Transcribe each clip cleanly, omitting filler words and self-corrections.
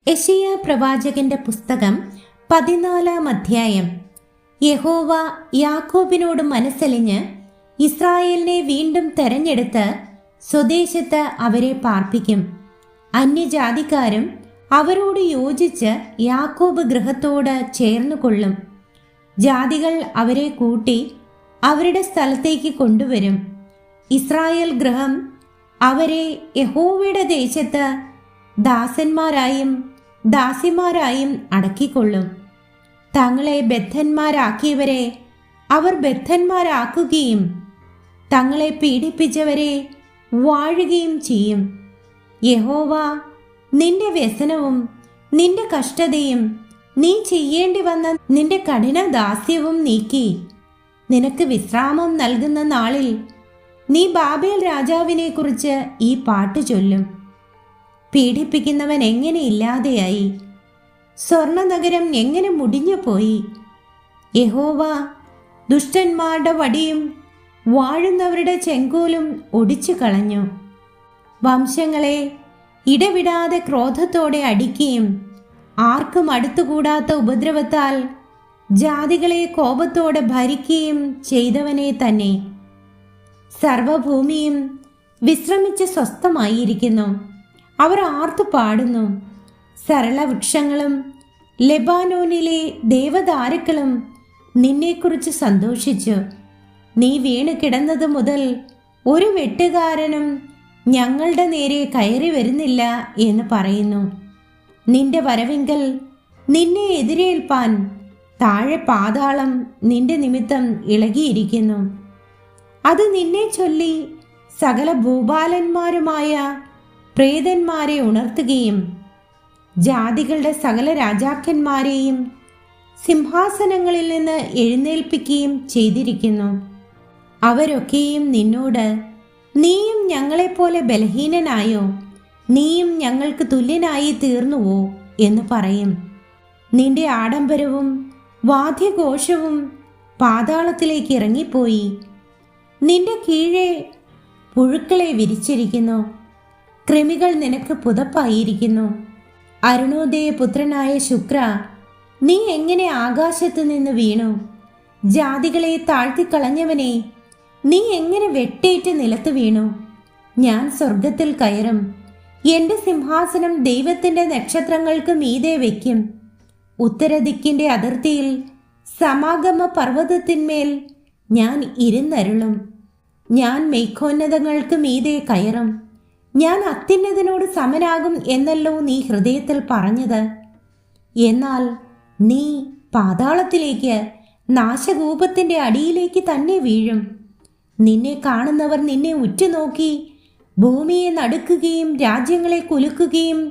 യെശയ്യാ പ്രവാചകന്റെ പുസ്തകം 14-ാം അധ്യായം. യഹോവ യാക്കോബിനോട് മനസ്സലിഞ്ഞ് ഇസ്രായേലിനെ വീണ്ടും തെരഞ്ഞെടുത്ത് സ്വദേശത്ത് അവരെ പാർപ്പിക്കും. അന്യജാതിക്കാരും അവരോട് യോജിച്ച് യാക്കോബ് ഗൃഹത്തോട് ചേർന്നുകൊള്ളും. ജാതികൾ അവരെ കൂട്ടി അവരുടെ സ്ഥലത്തേക്ക് കൊണ്ടുവരും. ഇസ്രായേൽ ഗൃഹം അവരെ യഹോവയുടെ ദേശത്ത് ദാസന്മാരായും ദാസിമാരായും അടക്കിക്കൊള്ളും. തങ്ങളെ ബദ്ധന്മാരാക്കിയവരെ അവർ ബദ്ധന്മാരാക്കുകയും തങ്ങളെ പീഡിപ്പിച്ചവരെ വാഴുകയും ചെയ്യും. യഹോവ നിന്റെ വ്യസനവും നിന്റെ കഷ്ടതയും നീ ചെയ്യേണ്ടി വന്ന നിന്റെ കഠിന ദാസ്യവും നീക്കി നിനക്ക് വിശ്രാമം നൽകുന്ന നാളിൽ നീ ബാബേൽ രാജാവിനെ കുറിച്ച് ഈ പാട്ട് ചൊല്ലും. പീഡിപ്പിക്കുന്നവൻ എങ്ങനെ ഇല്ലാതെയായി, സ്വർണനഗരം എങ്ങനെ മുടിഞ്ഞുപോയി. യഹോവ ദുഷ്ടന്മാരുടെ വടിയും വാഴുന്നവരുടെ ചെങ്കോലും ഒടിച്ചു കളഞ്ഞു. വംശങ്ങളെ ഇടവിടാതെ ക്രോധത്തോടെ അടിക്കുകയും ആർക്കും അടുത്തുകൂടാത്ത ഉപദ്രവത്താൽ ജാതികളെ കോപത്തോടെ ഭരിക്കുകയും ചെയ്തവനെ തന്നെ. സർവഭൂമിയും വിശ്രമിച്ച് സ്വസ്ഥമായിരിക്കുന്നു. അവർ ആർത്തു പാടുന്നു. സരളവൃക്ഷങ്ങളും ലെബാനോനിലെ ദേവദാരുക്കളും നിന്നെക്കുറിച്ച് സന്തോഷിച്ചു. നീ വീണ് കിടന്നത് മുതൽ ഒരു വെട്ടുകാരനും ഞങ്ങളുടെ നേരെ കയറി വരുന്നില്ല എന്ന് പറയുന്നു. നിന്റെ വരവിങ്കൽ നിന്നെ എതിരേൽപ്പാൻ താഴെ പാതാളം നിന്റെ നിമിത്തം ഇളകിയിരിക്കുന്നു. അത് നിന്നെ ചൊല്ലി സകല ഭൂപാലന്മാരുമായ പ്രേതന്മാരെ ഉണർത്തുകയും ജാതികളുടെ സകല രാജാക്കന്മാരെയും സിംഹാസനങ്ങളിൽ നിന്ന് എഴുന്നേൽപ്പിക്കുകയും ചെയ്തിരിക്കുന്നു. അവരൊക്കെയും നിന്നോട്, നീയും ഞങ്ങളെപ്പോലെ ബലഹീനനായോ, നീയും ഞങ്ങൾക്ക് തുല്യനായി തീർന്നുവോ എന്ന് പറയും. നിന്റെ ആഡംബരവും വാദ്യഘോഷവും പാതാളത്തിലേക്ക് ഇറങ്ങിപ്പോയി. നിന്റെ കീഴെ പുഴുക്കളെ വിരിച്ചിരിക്കുന്നു. കൃമികൾ നിനക്ക് പുതപ്പായിരിക്കുന്നു. അരുണോദയ പുത്രനായ ശുക്ര, നീ എങ്ങനെ ആകാശത്ത് നിന്ന് വീണു? ജാതികളെ താഴ്ത്തിക്കളഞ്ഞവനെ, നീ എങ്ങനെ വെട്ടേറ്റ് നിലത്ത് വീണു? ഞാൻ സ്വർഗത്തിൽ കയറും. എൻ്റെ സിംഹാസനം ദൈവത്തിൻ്റെ നക്ഷത്രങ്ങൾക്ക് മീതെ വയ്ക്കും. ഉത്തരദിക്കിൻ്റെ അതിർത്തിയിൽ സമാഗമ പർവ്വതത്തിന്മേൽ ഞാൻ ഇരുന്നരുളും. ഞാൻ മേഘോന്നതങ്ങൾക്ക് മീതെ കയറും. ഞാൻ അത്യുന്നതനോട് സമനാകും എന്നല്ലോ നീ ഹൃദയത്തിൽ പറഞ്ഞത്. എന്നാൽ നീ പാതാളത്തിലേക്ക്, നാശകൂപത്തിൻ്റെ അടിയിലേക്ക് തന്നെ വീഴും. നിന്നെ കാണുന്നവർ നിന്നെ ഉറ്റുനോക്കി ഭൂമിയെ നടുക്കുകയും രാജ്യങ്ങളെ കുലുക്കുകയും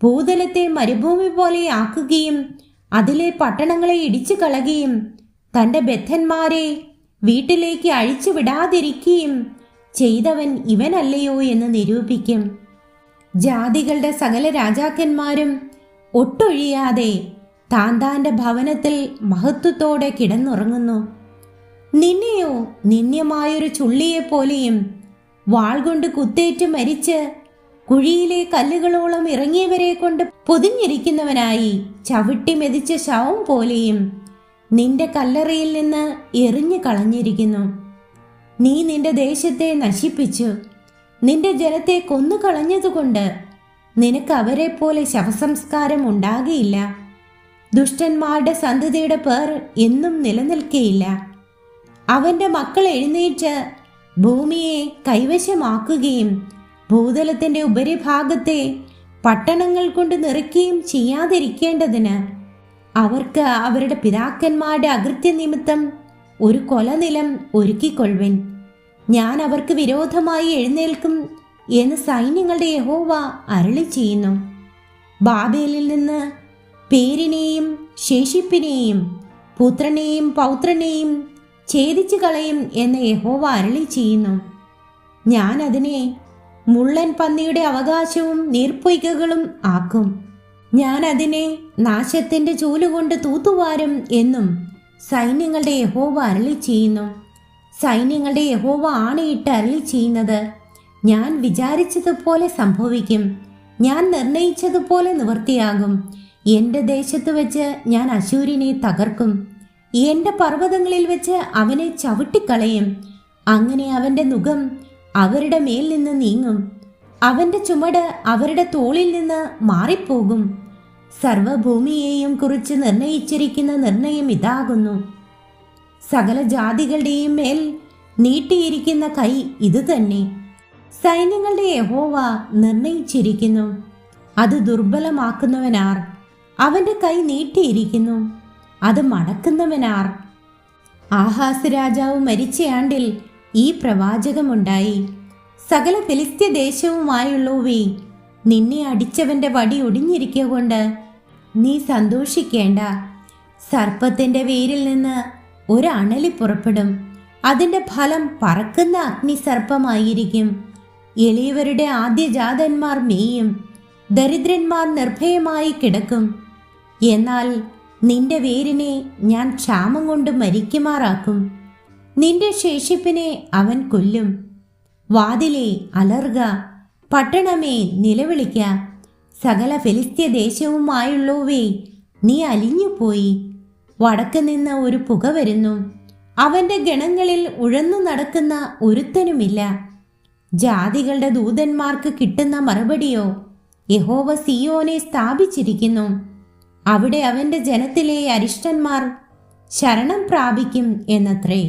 ഭൂതലത്തെ മരുഭൂമി പോലെ ആക്കുകയും അതിലെ പട്ടണങ്ങളെ ഇടിച്ചു കളയുകയും തൻ്റെ ബദ്ധന്മാരെ വീട്ടിലേക്ക് അഴിച്ചു വിടാതിരിക്കുകയും ചെയ്തവൻ ഇവനല്ലയോ എന്ന് നിരൂപിക്കും. ജാതികളുടെ സകല രാജാക്കന്മാരും ഒട്ടൊഴിയാതെ താന്താന്റെ ഭവനത്തിൽ മഹത്വത്തോടെ കിടന്നുറങ്ങുന്നു. നിന്നെയോ നിന്ദ്യമായൊരു ചുള്ളിയെപ്പോലെയും വാൾ കൊണ്ട് കുത്തേറ്റ് മരിച്ച് കുഴിയിലെ കല്ലുകളോളം ഇറങ്ങിയവരെ കൊണ്ട് പൊതിഞ്ഞിരിക്കുന്നവനായി ചവിട്ടി മെതിച്ച ശവം പോലെയും നിന്റെ കല്ലറയിൽ നിന്ന് എറിഞ്ഞു കളഞ്ഞിരിക്കുന്നു. നീ നിന്റെ ദേശത്തെ നശിപ്പിച്ചു, നിന്റെ ജനത്തെ കൊന്നുകളഞ്ഞതുകൊണ്ട് നിനക്ക് അവരെ പോലെ ശവസംസ്കാരം ഉണ്ടാകുകയില്ല. ദുഷ്ടന്മാരുടെ സന്തതിയുടെ പേർ എന്നും നിലനിൽക്കുകയില്ല. അവൻ്റെ മക്കൾ എഴുന്നേറ്റ് ഭൂമിയെ കൈവശമാക്കുകയും ഭൂതലത്തിൻ്റെ ഉപരിഭാഗത്തെ പട്ടണങ്ങൾ കൊണ്ട് നിറയ്ക്കുകയും ചെയ്യാതിരിക്കേണ്ടതിന് അവർക്ക് അവരുടെ പിതാക്കന്മാരുടെ അകൃത്യ നിമിത്തം ഒരു കൊലനിലം ഒരുക്കിക്കൊള്ളുവിൻ. ഞാൻ അവർക്ക് വിരോധമായി എഴുന്നേൽക്കും എന്ന് സൈന്യങ്ങളുടെ യഹോവ അരുളി ചെയ്യുന്നു. ബാബേലിൽ നിന്ന് പേരിനെയും ശേഷിപ്പിനെയും പുത്രനെയും പൗത്രനെയും ഛേദിച്ചു കളയും എന്ന് യഹോവ അരുളി ചെയ്യുന്നു. ഞാൻ അതിനെ മുള്ളൻ പന്നിയുടെ അവകാശവും നീർപ്പൊയ്കകളും ആക്കും. ഞാൻ അതിനെ നാശത്തിൻ്റെ ചൂലുകൊണ്ട് തൂത്തുവാരും എന്നും സൈന്യങ്ങളുടെ യഹോവ അരുളി ചെയ്യുന്നു. സൈന്യങ്ങളുടെ യഹോവ ആണയിട്ട് അരുളി ചെയ്യുന്നത്, ഞാൻ വിചാരിച്ചതുപോലെ സംഭവിക്കും. ഞാൻ നിർണയിച്ചതുപോലെ നിവൃത്തിയാകും. എൻ്റെ ദേശത്ത് വെച്ച് ഞാൻ അശൂരിനെ തകർക്കും. എൻ്റെ പർവ്വതങ്ങളിൽ വെച്ച് അവനെ ചവിട്ടിക്കളയും. അങ്ങനെ അവൻ്റെ നുകം അവരുടെ മേൽ നിന്ന് നീങ്ങും, അവൻ്റെ ചുമട് അവരുടെ തോളിൽ നിന്ന് മാറിപ്പോകും. സർവഭൂമിയെയും കുറിച്ച് നിർണയിച്ചിരിക്കുന്ന നിർണയം ഇതാകുന്നു. സകല ജാതികളുടെയും മേൽ നീട്ടിയിരിക്കുന്ന കൈ ഇതുതന്നെ. സൈന്യങ്ങളുടെ യഹോവ നിർണയിച്ചിരിക്കുന്നു. അത് ദുർബലമാക്കുന്നവനാർ? അവൻ്റെ കൈ നീട്ടിയിരിക്കുന്നു. അത് മടക്കുന്നവനാർ? ആഹാസ് രാജാവ് മരിച്ച ആണ്ടിൽ ഈ പ്രവാചകമുണ്ടായി. സകല ഫിലിസ്ത്യ ദേശവുമായുള്ളവേ, നിന്നെ അടിച്ചവന്റെ വടി ഒടിഞ്ഞിരിക്കൊണ്ട് നീ സന്തോഷിക്കേണ്ട. സർപ്പത്തിന്റെ വേരിൽ നിന്ന് ഒരു അണലി പുറപ്പെടും. അതിൻ്റെ ഫലം പറക്കുന്ന അഗ്നിസർപ്പമായിരിക്കും. എളിയവരുടെ ആദ്യജാതന്മാർ മേയും, ദരിദ്രന്മാർ നിർഭയമായി കിടക്കും. എന്നാൽ നിന്റെ വേരിനെ ഞാൻ ക്ഷാമം കൊണ്ട് മരിക്കുമാറാക്കും. നിന്റെ ശേഷിപ്പിനെ അവൻ കൊല്ലും. വാതിലേ അലറുക, പട്ടണമേ നിലവിളിക്ക. സകല ഫിലിസ്ത്യ ദേശവുമായുള്ളവേ, നീ അലിഞ്ഞുപോയി. വടക്ക് നിന്ന് ഒരു പുക വരുന്നു. അവൻ്റെ ഗണങ്ങളിൽ ഉഴന്നു നടക്കുന്ന ഒരുത്തനുമില്ല. ജാതികളുടെ ദൂതന്മാർക്ക് കിട്ടുന്ന മറുപടിയോ, യഹോവ സിയോനെ സ്ഥാപിച്ചിരിക്കുന്നു. അവിടെ അവൻ്റെ ജനത്തിലെ അരിഷ്ടന്മാർ ശരണം പ്രാപിക്കും എന്നത്രേ.